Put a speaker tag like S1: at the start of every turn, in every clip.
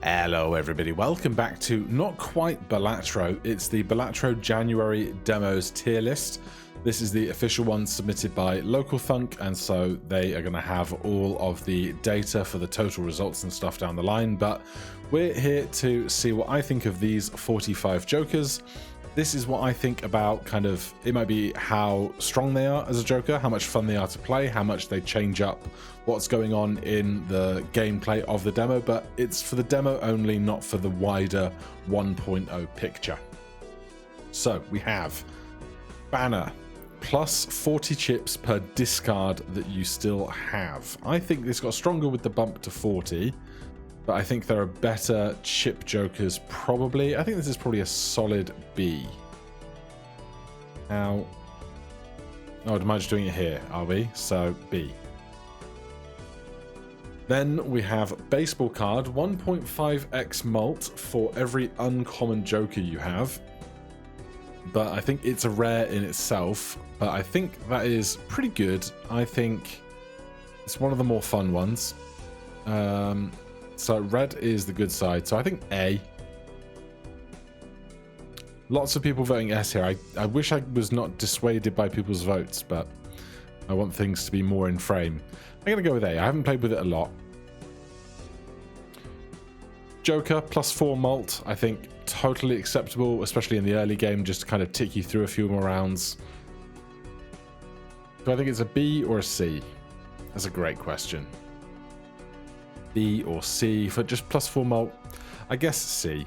S1: Hello everybody, welcome back to not quite Balatro, it's the Balatro January demos tier list. This is the official one submitted by Local Thunk, and so they are going to have all of the data for the total results and stuff down the line, but we're here to see what I think of these 45 jokers. This is what I think about kind of, it might be how strong they are as a joker, how much fun they are to play, how much they change up what's going on in the gameplay of the demo, but it's for the demo only, not for the wider 1.0 picture. So we have Banner, plus 40 chips per discard that you still have. I think this got stronger with the bump to 40, but I think there are better chip jokers probably. I think this is probably a solid B. Now, oh, am I just doing it here, are we? So B. Then we have Baseball Card, 1.5x mult for every uncommon joker you have. But I think it's a rare in itself, but I think that is pretty good. I think it's one of the more fun ones. So red is the good side, so I think A. Lots of people voting S here. I wish I was not dissuaded by people's votes, but I want things to be more in frame. I'm going to go with A. I haven't played with it a lot. Joker, plus 4 mult. I think totally acceptable, especially in the early game, just to kind of tick you through a few more rounds. Do I think it's a B or a C? That's a great question. B or C for just plus 4 mult? I guess C.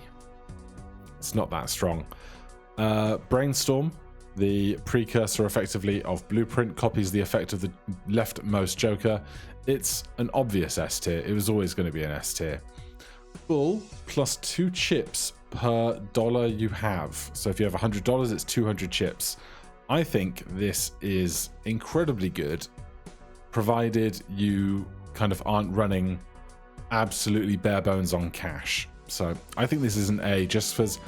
S1: It's not that strong. Brainstorm, the precursor effectively of Blueprint, copies the effect of the leftmost joker. It's an obvious S tier. It was always going to be an S tier. Bull, plus 2 chips per dollar you have. So if you have $100, it's 200 chips. I think this is incredibly good, provided you kind of aren't running absolutely bare bones on cash. So I think this is an A, just because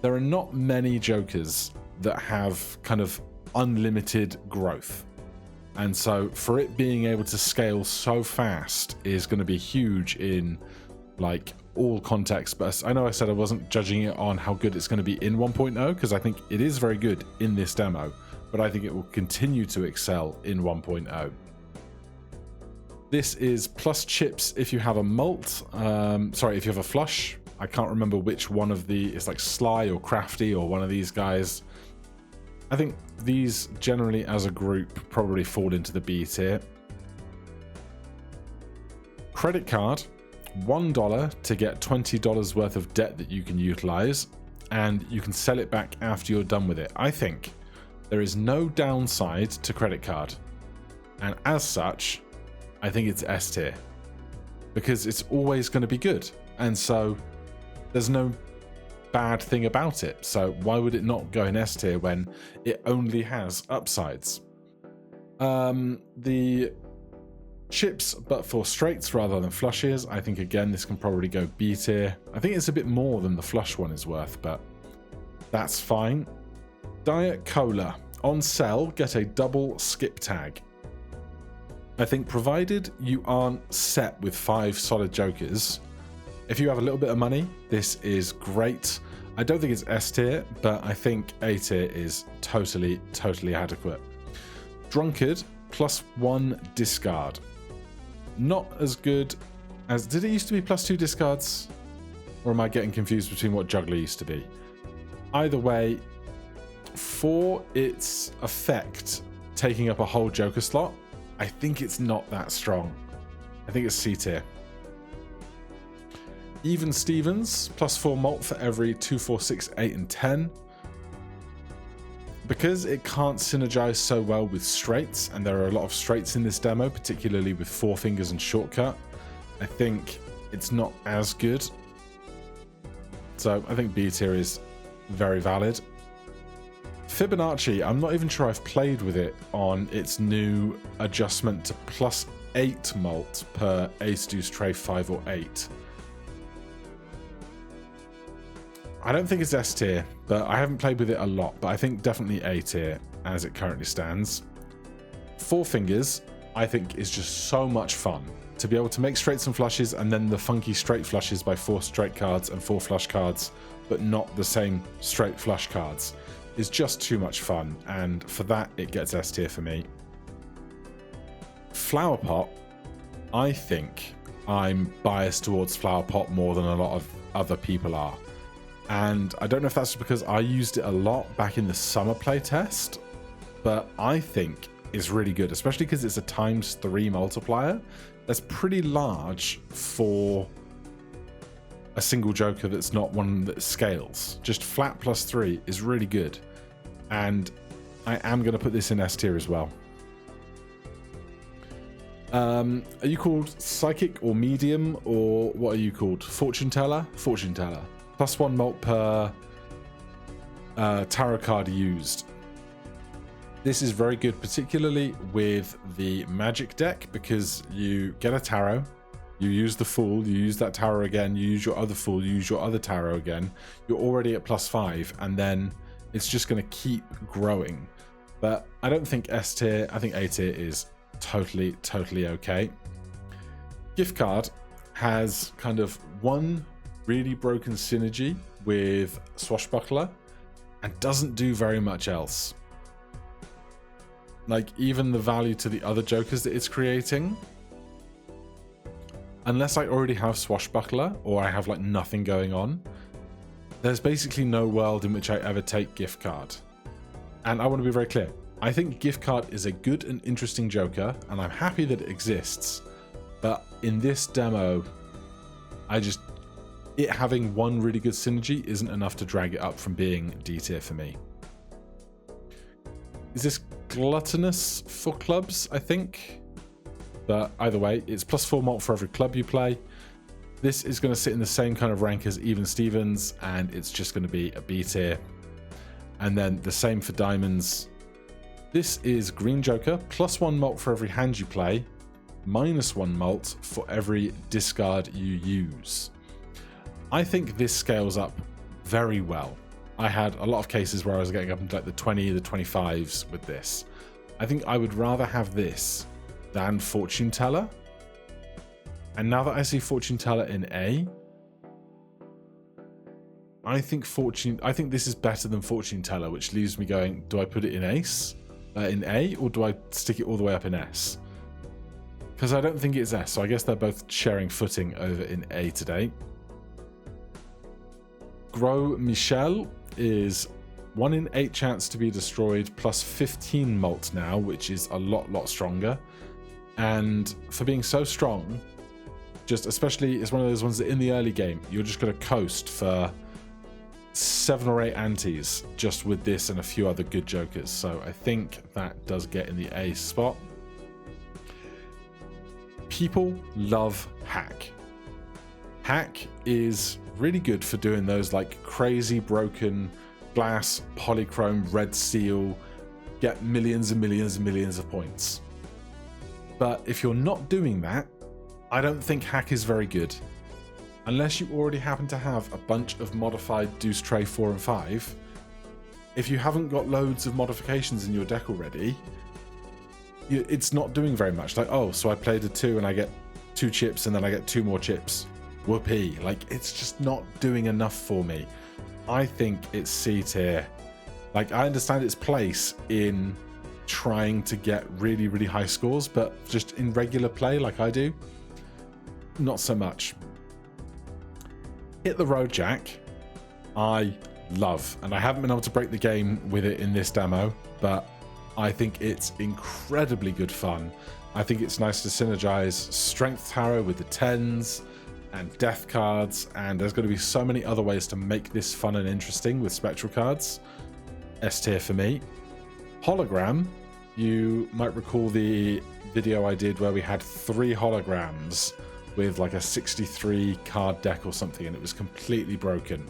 S1: there are not many jokers that have kind of unlimited growth. And so for it being able to scale so fast is going to be huge in like all contexts. But I know I said I wasn't judging it on how good it's going to be in 1.0, because I think it is very good in this demo, but I think it will continue to excel in 1.0. This is plus chips if you have a mult. Sorry, if you have a flush. I can't remember which one of the, it's like Sly or Crafty or one of these guys. I think these generally as a group probably fall into the B tier. Credit card, $1 to get $20 worth of debt that you can utilize, and you can sell it back after you're done with it. I think there is no downside to credit card, and as such, I think it's S tier, because it's always going to be good, and so there's no bad thing about it. So why would it not go in S tier when it only has upsides? The chips, but for straights rather than flushes, I think again this can probably go B tier. I think it's a bit more than the flush one is worth, but that's fine. Diet Cola, on sell, get a double skip tag. I think provided you aren't set with 5 solid jokers, if you have a little bit of money, this is great. I don't think it's S tier, but I think A tier is totally adequate. Drunkard, plus 1 discard. Not as good as, did it used to be plus 2 discards? Or am I getting confused between what Juggler used to be? Either way, for its effect, taking up a whole joker slot, I think it's not that strong. I think it's C tier. Even Stevens, plus 4 mult for every 2, 4, 6, 8, and 10. Because it can't synergize so well with straights, and there are a lot of straights in this demo, particularly with 4 fingers and shortcut, I think it's not as good. So I think B tier is very valid. Fibonacci, I'm not even sure I've played with it on its new adjustment to plus 8 mult per ace, deuce, tray, 5 or 8. I don't think it's S tier, but I haven't played with it a lot, but I think definitely A tier as it currently stands. 4 fingers, I think is just so much fun. to be able to make straights and flushes, and then the funky straight flushes by 4 straight cards and 4 flush cards, but not the same straight flush cards, is just too much fun, and for that it gets S tier for me. Flower Pot, I think I'm biased towards Flower Pot more than a lot of other people are, and I don't know if that's because I used it a lot back in the summer playtest, but I think it's really good, especially because it's a ×3 multiplier. That's pretty large for a single Joker that's not one that scales. Just flat +3 is really good. And I am going to put this in S tier as well. Are you called Psychic or Medium, or what are you called? Fortune Teller? Fortune Teller. +1 mult per tarot card used. This is very good, particularly with the magic deck, because you get a tarot, you use the Fool, you use that tarot again, you use your other Fool, you use your other tarot again, you're already at +5, and then it's just going to keep growing. But I don't think S tier, I think A tier is totally okay. Gift Card has kind of one really broken synergy with Swashbuckler and doesn't do very much else. Like, even the value to the other Jokers that it's creating, unless I already have Swashbuckler or I have like nothing going on, there's basically no world in which I ever take Gift Card. And I want to be very clear, I think Gift Card is a good and interesting Joker, and I'm happy that it exists, but in this demo, it having one really good synergy isn't enough to drag it up from being D tier for me. Is this gluttonous for clubs, I think? But either way, it's +4 mult for every club you play. This is going to sit in the same kind of rank as Even Stevens, and it's just going to be a B tier. And then the same for diamonds. This is Green Joker, +1 mult for every hand you play, -1 mult for every discard you use. I think this scales up very well. I had a lot of cases where I was getting up into like the 20, the 25s with this. I think I would rather have this than Fortune Teller. And now that I see Fortune Teller in A, I think this is better than Fortune Teller, which leaves me going, do I put it in in A, or do I stick it all the way up in S? Because I don't think it's S, so I guess they're both sharing footing over in A today. Gros Michel is 1 in 8 chance to be destroyed, +15 mult now, which is a lot stronger. And for being so strong, just especially, it's one of those ones that in the early game, you're just going to coast for 7 or 8 antis just with this and a few other good Jokers. So I think that does get in the A spot. People love Hack. Hack is really good for doing those like crazy broken glass, polychrome, red seal, get millions and millions and millions of points. But if you're not doing that, I don't think Hack is very good. Unless you already happen to have a bunch of modified Deuce Tray 4 and 5, if you haven't got loads of modifications in your deck already, it's not doing very much. Like, oh, so I played a 2 and I get 2 chips and then I get 2 more chips. Whoopee. Like, it's just not doing enough for me. I think it's C tier. Like, I understand its place in trying to get really, really high scores, but just in regular play like I do, not so much. Hit the Road Jack, I love, and I haven't been able to break the game with it in this demo, but I think it's incredibly good fun. I think it's nice to synergize Strength Tarot with the 10s and Death cards, and there's going to be so many other ways to make this fun and interesting with Spectral cards. S tier for me. Hologram, you might recall the video I did where we had 3 holograms with like a 63 card deck or something, and it was completely broken.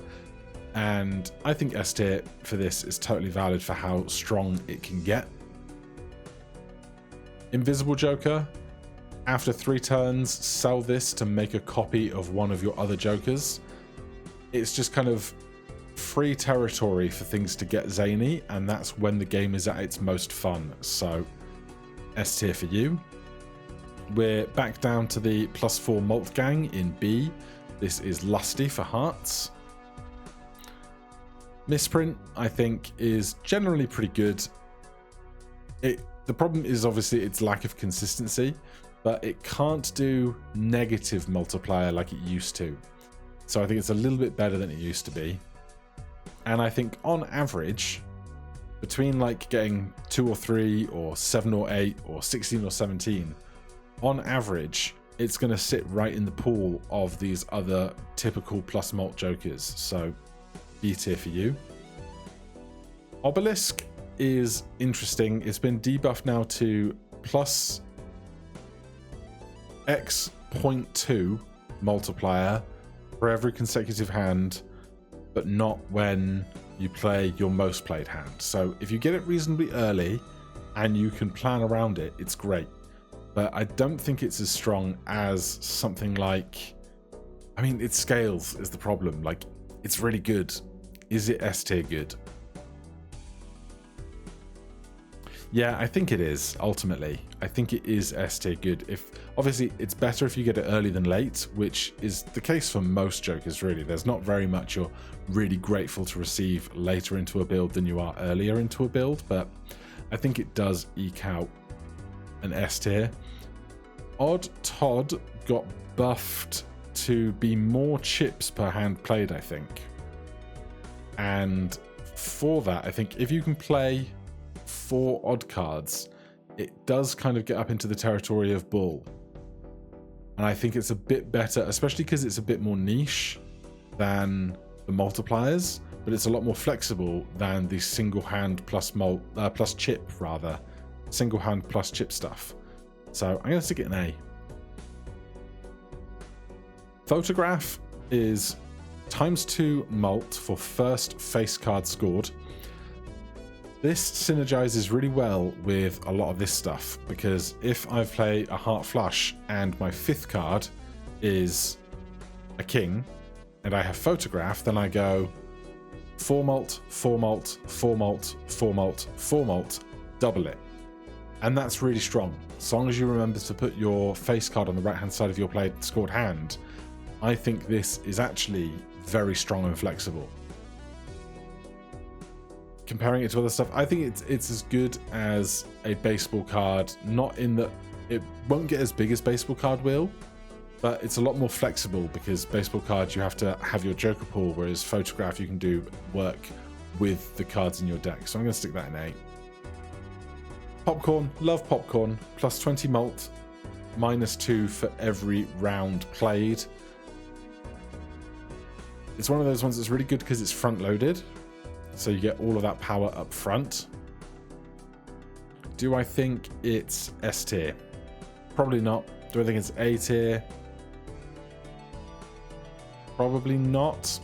S1: And I think S tier for this is totally valid for how strong it can get. Invisible Joker, after 3 turns, sell this to make a copy of one of your other Jokers. It's just kind of free territory for things to get zany, and that's when the game is at its most fun. So S tier for you. We're back down to the +4 malt gang in B. This is Lusty for hearts. Misprint, I think, is generally pretty good. The problem is obviously its lack of consistency, but it can't do negative multiplier like it used to. So I think it's a little bit better than it used to be. And I think on average, between like getting 2 or 3 or 7 or 8 or 16 or 17, on average, it's going to sit right in the pool of these other typical plus malt jokers. So B tier for you. Obelisk is interesting. It's been debuffed now to plus X.2 multiplier for every consecutive hand, but not when you play your most played hand. So if you get it reasonably early and you can plan around it, it's great. But I don't think it's as strong as something like, I mean, it scales is the problem. Like, it's really good. Is it S tier good? Yeah, I think it is, ultimately. I think it is S tier good. Obviously, it's better if you get it early than late, which is the case for most jokers, really. There's not very much you're really grateful to receive later into a build than you are earlier into a build, but I think it does eke out an S tier. Odd Todd got buffed to be more chips per hand played, I think. And for that, I think if you can play 4 odd cards, it does kind of get up into the territory of bull. And I think it's a bit better, especially because it's a bit more niche than the multipliers, but it's a lot more flexible than the single hand plus chip rather. Single hand plus chip stuff. So I'm going to stick it in A. Photograph is ×2 malt for first face card scored. This synergizes really well with a lot of this stuff, because if I play a heart flush and my 5th card is a king and I have photograph, then I go 4 malt, 4 malt, 4 malt, 4 malt, 4 malt, double it. And that's really strong. As long as you remember to put your face card on the right hand side of your played scored hand, I think this is actually very strong and flexible. Comparing it to other stuff, I think it's as good as a baseball card, not in that it won't get as big as baseball card will, but it's a lot more flexible, because baseball cards you have to have your joker pool, whereas photograph you can do work with the cards in your deck. So I'm going to stick that in A. Popcorn, love popcorn, +20 malt, -2 for every round played. It's one of those ones that's really good because it's front loaded. So you get all of that power up front. Do I think it's S tier? Probably not. Do I think it's A tier? Probably not.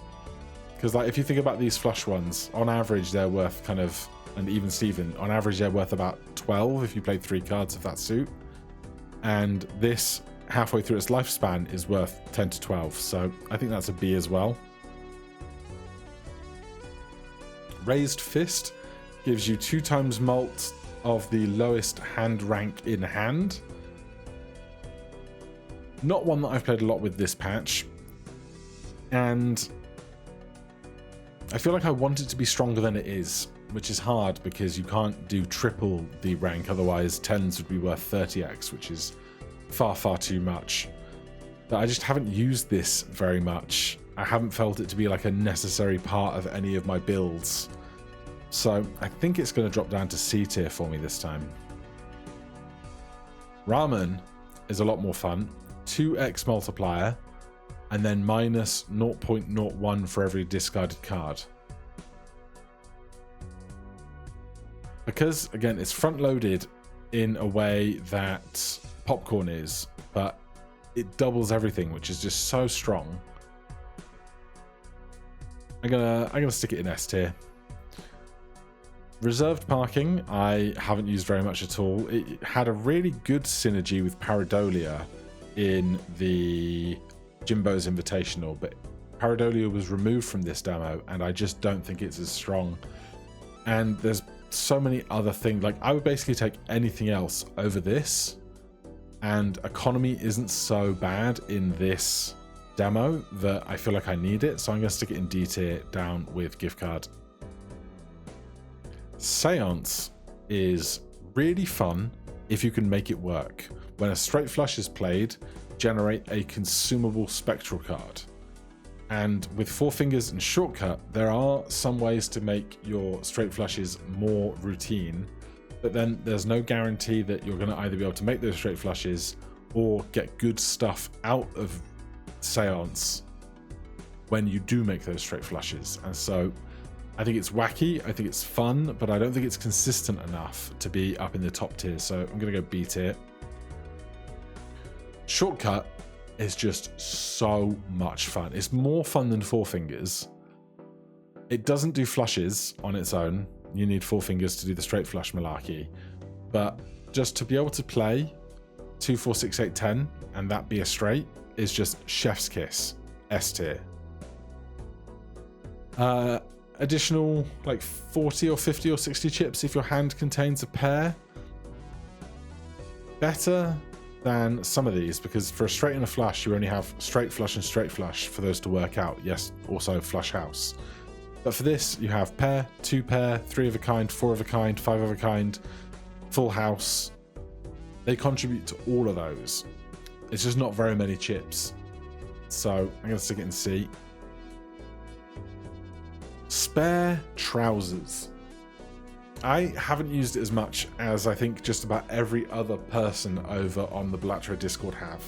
S1: Because like, if you think about these flush ones, on average they're worth kind of, and even Steven, on average they're worth about 12 if you play 3 cards of that suit. And this, halfway through its lifespan, is worth 10 to 12. So I think that's a B as well. Raised Fist gives you 2 times malt of the lowest hand rank in hand. Not one that I've played a lot with this patch. And I feel like I want it to be stronger than it is, which is hard because you can't do triple the rank, otherwise 10s would be worth 30x, which is far, far too much. But I just haven't used this very much. I haven't felt it to be like a necessary part of any of my builds. So I think it's going to drop down to C tier for me this time. Ramen is a lot more fun. 2x multiplier, and then -0.01 for every discarded card. Because, again, it's front-loaded in a way that popcorn is, but it doubles everything, which is just so strong. I'm gonna stick it in S tier. Reserved parking, I haven't used very much at all. It had a really good synergy with Pareidolia in the Jimbo's Invitational, but Pareidolia was removed from this demo, and I just don't think it's as strong. And there's so many other things. Like, I would basically take anything else over this and economy isn't so bad in this demo that I feel like I need it, so I'm going to stick it in D tier down with gift card. Seance is really fun if you can make it work. When a straight flush is played, generate a consumable spectral card. And with Four Fingers and Shortcut, there are some ways to make your straight flushes more routine, but then there's no guarantee that you're going to either be able to make those straight flushes or get good stuff out of Seance when you do make those straight flushes. And so I think it's wacky, I think it's fun, but I don't think it's consistent enough to be up in the top tier, so I'm going to go B tier. Shortcut is just so much fun. It's more fun than Four Fingers. It doesn't do flushes on its own. You need Four Fingers to do the straight flush malarkey. But just to be able to play 2, 4, 6, 8, 10 and that be a straight is just chef's kiss. S tier. Additional like 40 or 50 or 60 chips if your hand contains a pair. Better than some of these, because for a straight and a flush you only have straight flush and straight flush for those to work out. Yes, also flush house. But for this you have pair, 2 pair, 3 of a kind, 4 of a kind, 5 of a kind, full house. They contribute to all of those. It's just not very many chips. So I'm going to stick it in C. Spare trousers. I haven't used it as much as I think just about every other person over on the Balatro Discord have.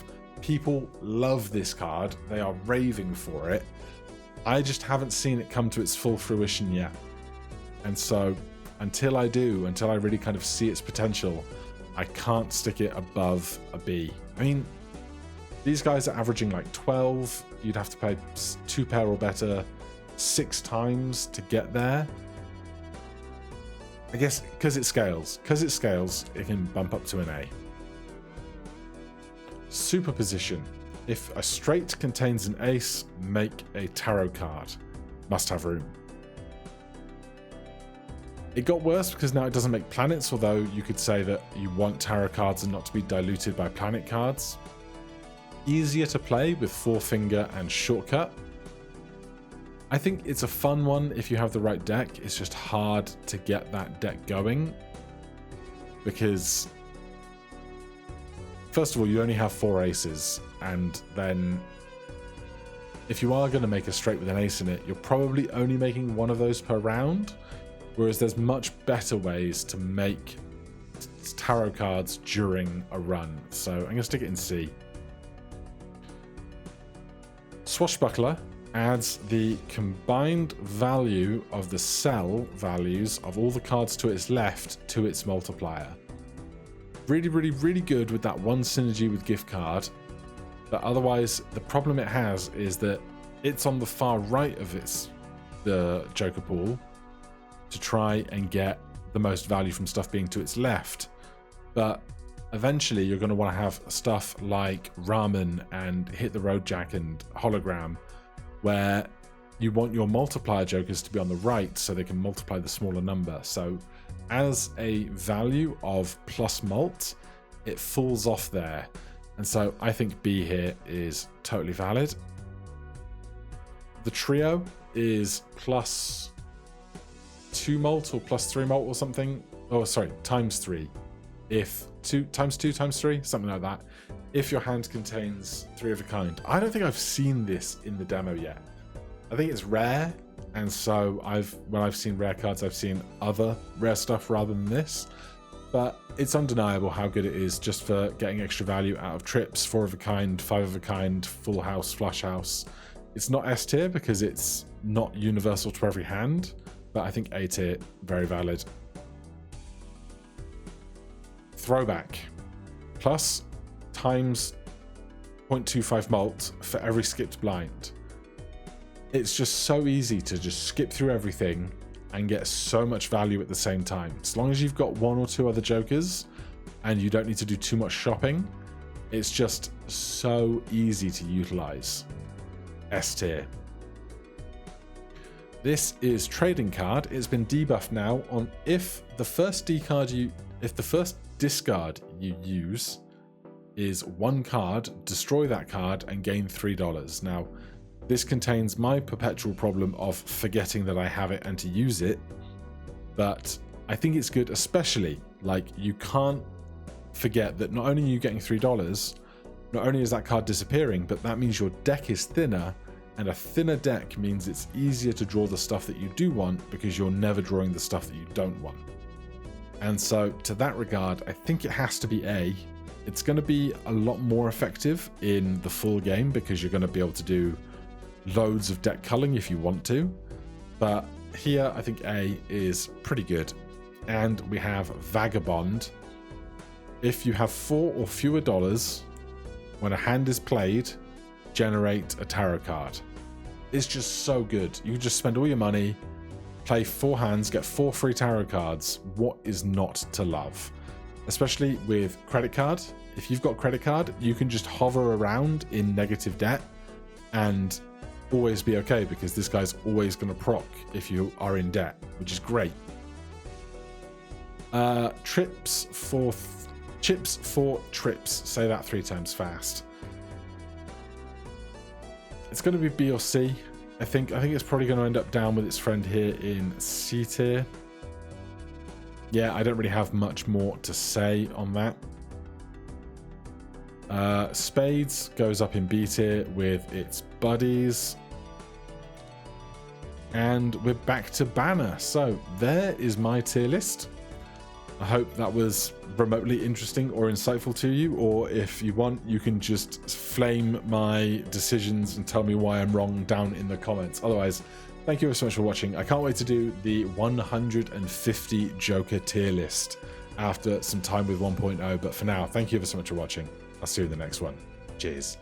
S1: People love this card. They are raving for it. I just haven't seen it come to its full fruition yet. And so until I do, until I really kind of see its potential, I can't stick it above a B. I mean, these guys are averaging like 12. You'd have to pay 2 pair or better 6 times to get there. I guess because it scales, it can bump up to an A. Superposition. If a straight contains an ace, make a tarot card. Must have room. It got worse because now it doesn't make planets, although you could say that you want tarot cards and not to be diluted by planet cards. Easier to play with Four Finger and Shortcut. I think it's a fun one if you have the right deck. It's just hard to get that deck going because, first of all, you only have 4 aces, and then if you are going to make a straight with an ace in it, you're probably only making 1 of those per round, whereas there's much better ways to make tarot cards during a run. So I'm going to stick it in C. Swashbuckler adds the combined value of the cell values of all the cards to its left to its multiplier. Really, really, really good with that 1 synergy with gift card. But otherwise, the problem it has is that it's on the far right of the Joker pool to try and get the most value from stuff being to its left. But eventually, you're going to want to have stuff like Ramen and Hit the Road Jack and Hologram, where you want your multiplier jokers to be on the right so they can multiply the smaller number. So as a value of plus mult, it falls off there. And so I think B here is totally valid. The trio is plus 2 mult or plus 3 mult or something. Oh, sorry, times 3. If 2 times 2 times 3, something like that. If your hand contains 3 of a kind. I don't think I've seen this in the demo yet. I think it's rare, and so when I've seen rare cards, I've seen other rare stuff rather than this. But it's undeniable how good it is just for getting extra value out of trips, 4 of a kind, 5 of a kind, full house, flush house. It's not S tier because it's not universal to every hand, but I think A tier, very valid. Throwback. Plus times 0.25 mult for every skipped blind. It's just so easy to just skip through everything and get so much value at the same time. As long as you've got 1 or 2 other jokers and you don't need to do too much shopping, it's just so easy to utilize. S tier. This is trading card. It's been debuffed now on if the first discard you use is one card, destroy that card, and gain $3. Now, this contains my perpetual problem of forgetting that I have it and to use it, but I think it's good, especially, like, you can't forget that not only are you getting $3, not only is that card disappearing, but that means your deck is thinner, and a thinner deck means it's easier to draw the stuff that you do want because you're never drawing the stuff that you don't want. And so, to that regard, I think it has to be A. It's going to be a lot more effective in the full game because you're going to be able to do loads of deck culling if you want to. But here, I think A is pretty good. And we have Vagabond. If you have 4 or fewer dollars, when a hand is played, generate a tarot card. It's just so good. You just spend all your money, play 4 hands, get 4 free tarot cards. What is not to love? Especially with credit card. If you've got credit card, you can just hover around in negative debt and always be okay because this guy's always going to proc if you are in debt, which is great. Chips for trips. Say that 3 times fast. It's going to be B or C. I think it's probably going to end up down with its friend here in C tier. Yeah, I don't really have much more to say on that. Spades goes up in B tier with its buddies. And we're back to Banner. So there is my tier list. I hope that was remotely interesting or insightful to you, or if you want, you can just flame my decisions and tell me why I'm wrong down in the comments. Otherwise, thank you so much for watching. I can't wait to do the 150 Joker tier list after some time with 1.0, but for now, thank you ever so much for watching. I'll see you in the next one. Cheers.